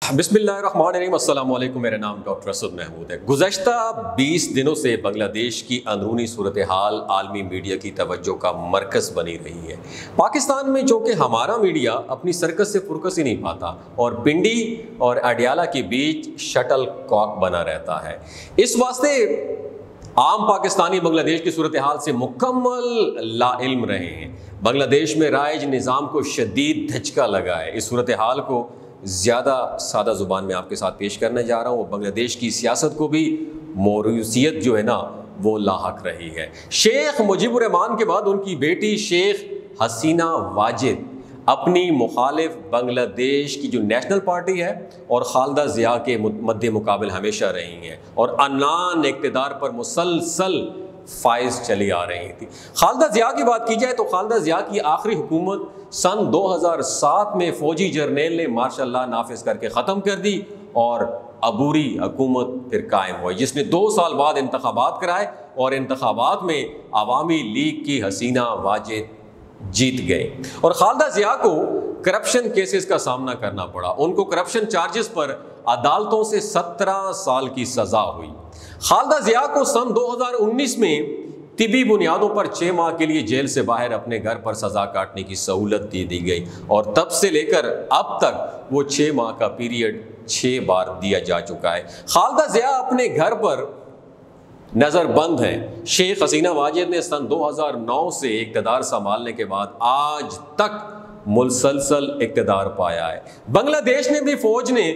بسم اللہ الرحمن الرحیم۔ السلام علیکم، میرا نام ڈاکٹر اسد محمود ہے۔ گزشتہ 20 دنوں سے بنگلہ دیش کی اندرونی صورتحال عالمی میڈیا کی توجہ کا مرکز بنی رہی ہے۔ پاکستان میں جو کہ ہمارا میڈیا اپنی سرکس سے فرکس ہی نہیں پاتا اور پنڈی اور اڈیالہ کے بیچ شٹل کاک بنا رہتا ہے۔ اس واسطے عام پاکستانی بنگلہ دیش کی صورتحال سے مکمل لا علم رہے ہیں۔ بنگلہ دیش میں رائج نظام کو شدید دھچکا لگا ہے۔ اس صورتحال کو زیادہ سادہ زبان میں آپ کے ساتھ پیش کرنے جا رہا ہوں۔ وہ بنگلہ دیش کی سیاست کو بھی موروثیت جو ہے نا وہ لاحق رہی ہے۔ شیخ مجیب الرحمان کے بعد ان کی بیٹی شیخ حسینہ واجد اپنی مخالف بنگلہ دیش کی جو نیشنل پارٹی ہے اور خالدہ ضیاء کے مد مقابل ہمیشہ رہی ہیں اور عنان اقتدار پر مسلسل فائز چلی آ رہی تھی۔ خالدہ ضیاء کی بات کی جائے تو خالدہ ضیاء کی آخری حکومت سن 2007 میں فوجی جرنیل نے مارشل لا نافذ کر کے ختم کر دی اور عبوری حکومت پھر قائم ہوئی، جس نے 2 سال بعد انتخابات کرائے اور انتخابات میں عوامی لیگ کی حسینہ واجد جیت گئے اور خالدہ ضیاء کو کرپشن کیسز کا سامنا کرنا پڑا۔ ان کو کرپشن چارجز پر عدالتوں سے 17 سال کی سزا ہوئی۔ خالدہ ضیاء کو سن 2019 میں طبی بنیادوں پر 6 ماہ کے لیے جیل سے باہر اپنے گھر پر سزا کاٹنے کی سہولت دے دی گئی اور تب سے لے کر اب تک وہ 6 ماہ کا پیریڈ 6 بار دیا جا چکا ہے۔ خالدہ ضیاء اپنے گھر پر نظر بند ہیں۔ شیخ حسینہ واجد نے سن 2009 سے اقتدار سنبھالنے کے بعد آج تک مسلسل اقتدار پایا ہے۔ بنگلہ دیش نے بھی فوج نے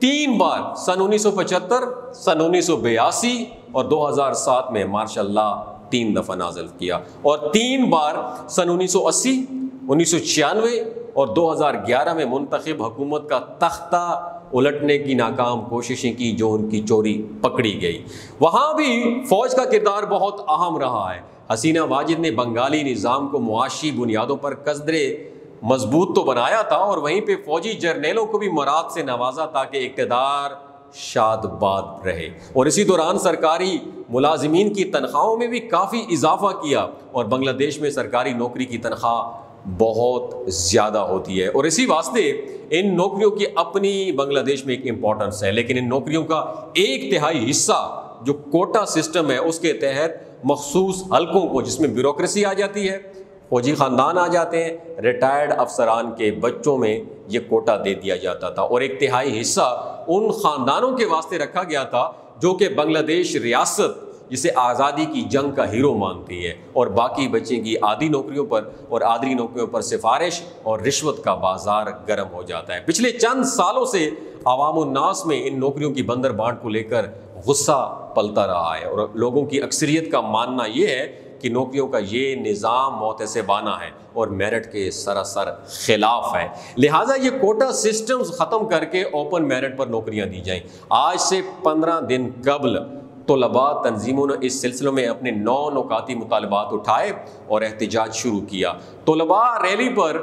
3 بار سن 1975، سن 1982 اور 2007 میں مارشل لا 3 دفعہ نازل کیا اور 3 بار سن 1980، 1996 اور 2011 میں منتخب حکومت کا تختہ الٹنے کی ناکام کوششیں کی جو ان کی چوری پکڑی گئی۔ وہاں بھی فوج کا کردار بہت اہم رہا ہے۔ حسینہ واجد نے بنگالی نظام کو معاشی بنیادوں پر قدرے مضبوط تو بنایا تھا اور وہیں پہ فوجی جرنیلوں کو بھی مراد سے نوازا تاکہ اقتدار شاد باد رہے اور اسی دوران سرکاری ملازمین کی تنخواہوں میں بھی کافی اضافہ کیا اور بنگلہ دیش میں سرکاری نوکری کی تنخواہ بہت زیادہ ہوتی ہے اور اسی واسطے ان نوکریوں کی اپنی بنگلہ دیش میں ایک امپورٹنس ہے، لیکن ان نوکریوں کا 1/3 حصہ جو کوٹا سسٹم ہے اس کے تحت مخصوص حلقوں کو، جس میں بیوروکریسی آ جاتی ہے، فوجی خاندان آ جاتے ہیں، ریٹائرڈ افسران کے بچوں میں یہ کوٹا دے دیا جاتا تھا اور 1/3 حصہ ان خاندانوں کے واسطے رکھا گیا تھا جو کہ بنگلہ دیش ریاست جسے آزادی کی جنگ کا ہیرو مانتی ہے اور باقی بچیں گی آدھی نوکریوں پر اور آدھی نوکریوں پر سفارش اور رشوت کا بازار گرم ہو جاتا ہے۔ پچھلے چند سالوں سے عوام الناس میں ان نوکریوں کی بندر بانٹ کو لے کر غصہ پلتا رہا ہے اور لوگوں کی اکثریت کا ماننا یہ ہے کہ نوکریوں کا یہ نظام محتسبانہ ہے اور میرٹ کے سراسر خلاف ہے، لہٰذا یہ کوٹا سسٹمز ختم کر کے اوپن میرٹ پر نوکریاں دی جائیں۔ آج سے 15 دن قبل طلباء تنظیموں نے اس سلسلے میں اپنے 9 نکاتی مطالبات اٹھائے اور احتجاج شروع کیا۔ طلباء ریلی پر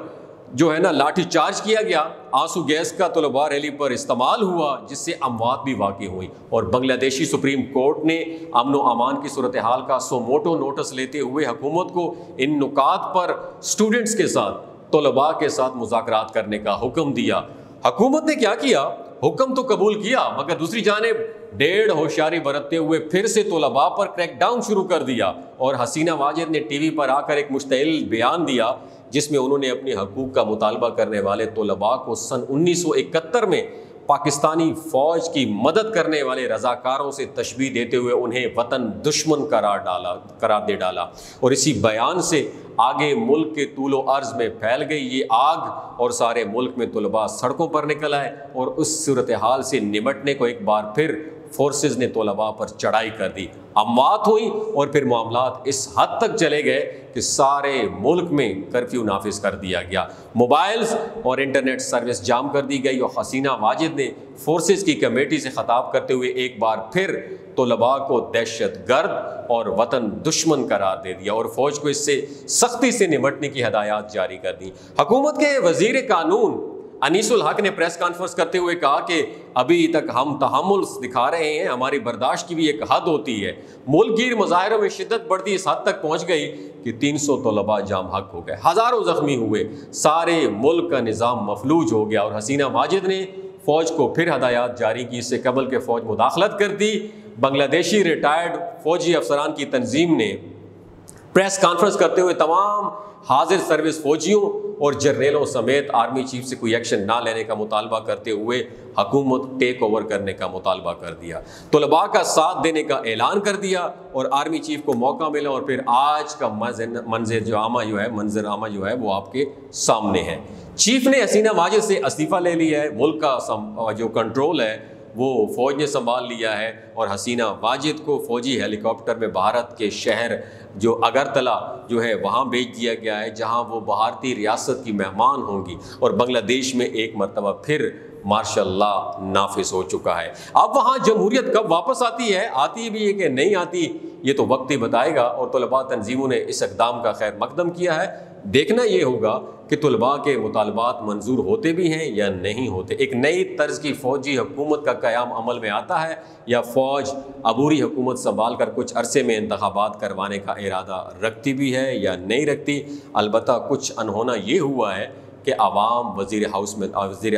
جو ہے نا لاٹھی چارج کیا گیا، آنسو گیس کا طلباء ریلی پر استعمال ہوا جس سے اموات بھی واقع ہوئی اور بنگلہ دیشی سپریم کورٹ نے امن و امان کی صورتحال کا سو موٹو نوٹس لیتے ہوئے حکومت کو ان نکات پر اسٹوڈنٹس کے ساتھ، طلباء کے ساتھ مذاکرات کرنے کا حکم دیا۔ حکومت نے کیا کیا؟ حکم تو قبول کیا مگر دوسری جانب ڈیڑھ ہوشیاری برتتے ہوئے پھر سے طلباء پر کریک ڈاؤن شروع کر دیا اور حسینہ واجد نے ٹی وی پر آ کر ایک مشتعل بیان دیا جس میں انہوں نے اپنے حقوق کا مطالبہ کرنے والے طلباء کو سن 1971 میں پاکستانی فوج کی مدد کرنے والے رضاکاروں سے تشبیہ دیتے ہوئے انہیں وطن دشمن قرار دے ڈالا اور اسی بیان سے آگے ملک کے طول و عرض میں پھیل گئی یہ آگ اور سارے ملک میں طلباء سڑکوں پر نکل آئے اور اس صورتحال سے نمٹنے کو ایک بار پھر فورسز نے طلباء پر چڑھائی کر دی، اموات ہوئیں اور پھر معاملات اس حد تک چلے گئے کہ سارے ملک میں کرفیو نافذ کر دیا گیا، موبائلز اور انٹرنیٹ سروس جام کر دی گئی اور حسینہ واجد نے فورسز کی کمیٹی سے خطاب کرتے ہوئے ایک بار پھر طلباء کو دہشت گرد اور وطن دشمن قرار دے دیا اور فوج کو اس سے سختی سے نمٹنے کی ہدایات جاری کر دی۔ حکومت کے وزیر قانون انیس الحق نے پریس کانفرنس کرتے ہوئے کہا کہ ابھی تک ہم تحمل دکھا رہے ہیں، ہماری برداشت کی بھی ایک حد ہوتی ہے۔ ملک گیر مظاہروں میں شدت بڑھتی اس حد تک پہنچ گئی کہ 300 طلباء جام حق ہو گئے، ہزاروں زخمی ہوئے، سارے ملک کا نظام مفلوج ہو گیا اور حسینہ واجد نے فوج کو پھر ہدایات جاری کی، اس سے قبل کہ فوج مداخلت کر دی۔ بنگلہ دیشی ریٹائرڈ فوجی افسران کی تنظیم نے پریس کانفرنس کرتے ہوئے تمام حاضر سروس فوجیوں اور جرنیلوں سمیت آرمی چیف سے کوئی ایکشن نہ لینے کا مطالبہ کرتے ہوئے حکومت ٹیک اوور کرنے کا مطالبہ کر دیا، طلباء کا ساتھ دینے کا اعلان کر دیا، اور آرمی چیف کو موقع ملا، اور پھر آج کا منظر عامہ جو ہے وہ آپ کے سامنے ہے۔ چیف نے حسینہ واجد سے استعفیٰ لے لیا ہے، ملک کا جو کنٹرول ہے وہ فوج نے سنبھال لیا ہے، اور حسینہ واجد کو فوجی ہیلی کاپٹر میں بھارت کے شہر جو اگرتلا جو ہے وہاں بھیج دیا گیا ہے، جہاں وہ بھارتی ریاست کی مہمان ہوں گی، اور بنگلہ دیش میں ایک مرتبہ پھر مارشل لا نافذ ہو چکا ہے۔ اب وہاں جمہوریت کب واپس آتی بھی ہے کہ نہیں آتی، یہ تو وقت ہی بتائے گا، اور طلباء تنظیموں نے اس اقدام کا خیر مقدم کیا ہے۔ دیکھنا یہ ہوگا کہ طلباء کے مطالبات منظور ہوتے بھی ہیں یا نہیں ہوتے، ایک نئی طرز کی فوجی حکومت کا قیام عمل میں آتا ہے، یا فوج عبوری حکومت سنبھال کر کچھ عرصے میں انتخابات کروانے کا ارادہ رکھتی بھی ہے یا نہیں رکھتی۔ البتہ کچھ انہونا یہ ہوا ہے کہ عوام وزیر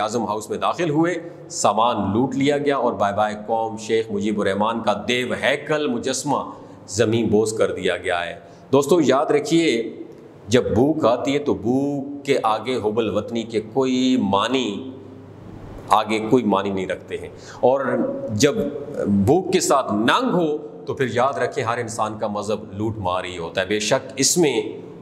اعظم ہاؤس میں داخل ہوئے، سامان لوٹ لیا گیا، اور بائے بائے قوم شیخ مجیب الرحمان کا دیو ہیکل مجسمہ زمین بوس کر دیا گیا ہے۔ دوستو یاد رکھیے، جب بھوک آتی ہے تو بھوک کے آگے حب الوطنی کے کوئی معنی نہیں رکھتے ہیں، اور جب بھوک کے ساتھ ننگ ہو تو پھر یاد رکھیں ہر انسان کا مذہب لوٹ مار ہی ہوتا ہے، بے شک اس میں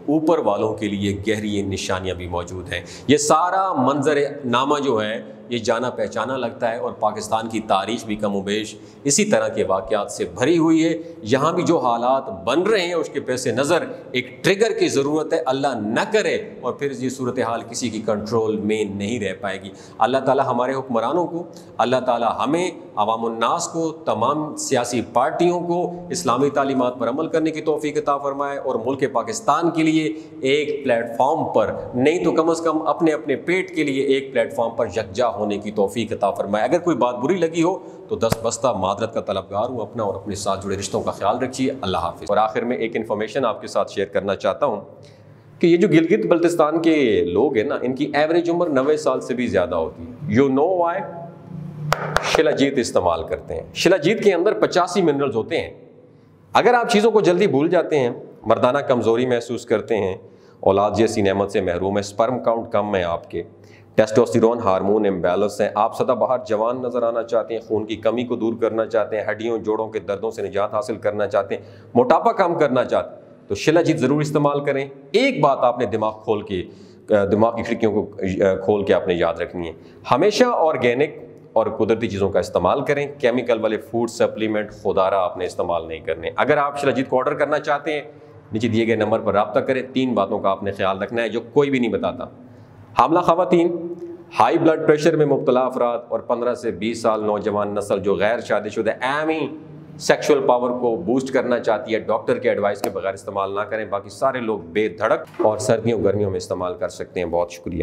اوپر والوں کے لیے گہری نشانیاں بھی موجود ہیں۔ یہ سارا منظر نامہ جو ہے یہ جانا پہچانا لگتا ہے، اور پاکستان کی تاریخ بھی کم و بیش اسی طرح کے واقعات سے بھری ہوئی ہے۔ یہاں بھی جو حالات بن رہے ہیں اس کے پیش نظر ایک ٹریگر کی ضرورت ہے، اللہ نہ کرے اور پھر یہ صورتحال کسی کی کنٹرول میں نہیں رہ پائے گی۔ اللہ تعالی ہمارے حکمرانوں کو، اللہ تعالی ہمیں عوام الناس کو، تمام سیاسی پارٹیوں کو اسلامی تعلیمات پر عمل کرنے کی توفیق عطا فرمائے، اور ملک پاکستان کے لیے ایک پلیٹ فارم پر نہیں تو کم از کم اپنے پیٹ کے لیے ایک پلیٹ فارم پر یکجا ہونے کی توفیق عطا فرمائے۔ اگر کوئی بات بری لگی ہو تو دست بستہ معذرت کا طلبگار ہوں، اپنا اور اپنے ساتھ جڑے رشتوں کا خیال رکھیے۔ اللہ حافظ۔ اور آخر میں ایک انفارمیشن آپ کے ساتھ شیئر کرنا چاہتا ہوں کہ یہ جو گلگت بلتستان کے لوگ ہیں نا، ان کی ایوریج عمر 90 سال سے بھی زیادہ ہوتی ہے۔ You know Y? شلاجیت استعمال کرتے ہیں۔ شلاجیت کے اندر 85 منرلز ہوتے ہیں۔ اگر آپ چیزوں کو جلدی بھول جاتے ہیں، مردانہ کمزوری محسوس کرتے ہیں، اولاد جیسی نعمت سے محروم ہے، سپرم کاؤنٹ کم ہے، آپ کے ٹیسٹوسٹیرون ہارمون امبیلنس ہیں، آپ سدا بہار جوان نظر آنا چاہتے ہیں، خون کی کمی کو دور کرنا چاہتے ہیں، ہڈیوں جوڑوں کے دردوں سے نجات حاصل کرنا چاہتے ہیں، موٹاپا کم کرنا چاہتے ہیں، تو شلاجیت ضرور استعمال کریں۔ ایک بات آپ نے دماغ کی کھڑکیوں کو کھول کے آپ نے یاد رکھنی ہے، ہمیشہ آرگینک اور قدرتی چیزوں کا استعمال کریں، کیمیکل والے فوڈ سپلیمنٹ خودارہ آپ نے استعمال نہیں کرنے۔ اگر آپ شلاجیت کو آرڈر کرنا چاہتے ہیں، نیچے دیے گئے نمبر پر رابطہ کریں۔ 3 باتوں کا آپ نے خیال رکھنا ہے جو کوئی بھی نہیں بتاتا۔ حاملہ خواتین، ہائی بلڈ پریشر میں مبتلا افراد، اور 15 سے 20 سال نوجوان نسل جو غیر شادی شدہ ایمی سیکشول پاور کو بوسٹ کرنا چاہتی ہے، ڈاکٹر کے ایڈوائس کے بغیر استعمال نہ کریں۔ باقی سارے لوگ بے دھڑک اور سردیوں گرمیوں میں استعمال کر سکتے ہیں۔ بہت شکریہ۔